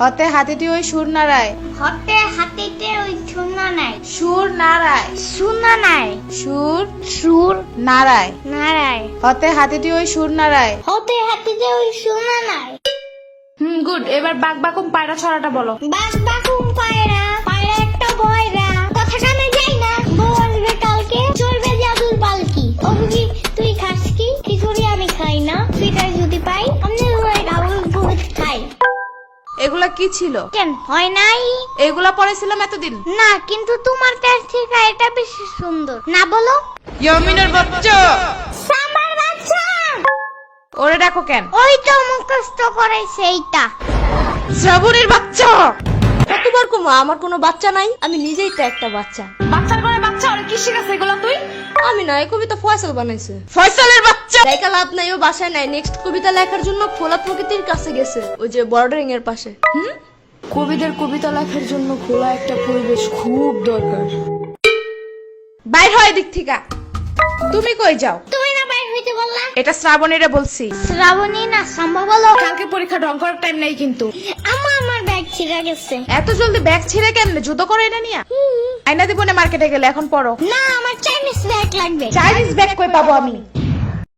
হতে হাতিটি ওই সুর নাড়ায়। হতে হাতিতে ওই সুনা নাই। সুর নাড়ায়। সুনা নাই। সুর সুর নাড়ায়। নারায়। হতে হাতিটি ওই সুর নাড়ায়। হতে হাতিতে ওই সুনা নাই। গুড। এবার বাক বাকুম পায়রা ছড়াটা বলো। বাস বাকুম পায়রা, পায়রা একটা বয়রা, কথা কানে যাই না, বউ আসবে কালকে, চলবে জাদুর পালকি। ও বুঝি তুই খাস কি? খিচুড়ি আমি খাই না, পিঠাই যদি পাই আমি ডাবল ফুড খাই। এগুলা কি ছিল? কেন হয় নাই? এগুলা পড়েছিলাম এতদিন। না, কিন্তু তোমার কাছ থেকে এটা বেশি সুন্দর। না বলো। ইয়ামিনের বাচ্চা। সামার বাচ্চা। ওরে দেখো কেন? ওই তো মুখস্থ করে সেইটা। শ্রাবণের বাচ্চা। কতবার কমা আমার কোনো বাচ্চা নাই, আমি নিজেই তো একটা বাচ্চা। বাচ্চার ঘরে বাচ্চা। ওরে কি শিখাছে এগুলা তুই? আমি না, এই কবিতা ফয়সাল বানাইছে। ফয়সালের বাচ্চা। লেখা লাভ নাই, ও বাসায় নাই। নেক্সট কবিতা লেখার জন্য খোলা প্রকৃতির কাছে গেছে, ওই যে বর্ডারিং এর পাশে। কবিদের কবিতা লেখার জন্য খোলা একটা পরিবেশ খুব দরকার। বাইর হয় দিক থেকে। তুমি কই যাও? তুমি না বাইর হইতে বললা? এটা শ্রাবণীরে বলছি। শ্রাবণী না সম্ভব হলো। কালকে পরীক্ষা ঢং করার টাইম নেই কিন্তু। আমার ব্যাগ ছিঁড়ে গেছে। এত জলদি ব্যাগ ছিঁড়ে কেমনে? যুদ্ধ করে এটা নিয়া? আয়না দিব না মার্কেটে গেলে। এখন পড়ো। না, আমার চাইনিজ ব্যাগ লাগবে। চাইনিজ ব্যাগ কই পাবো আমি?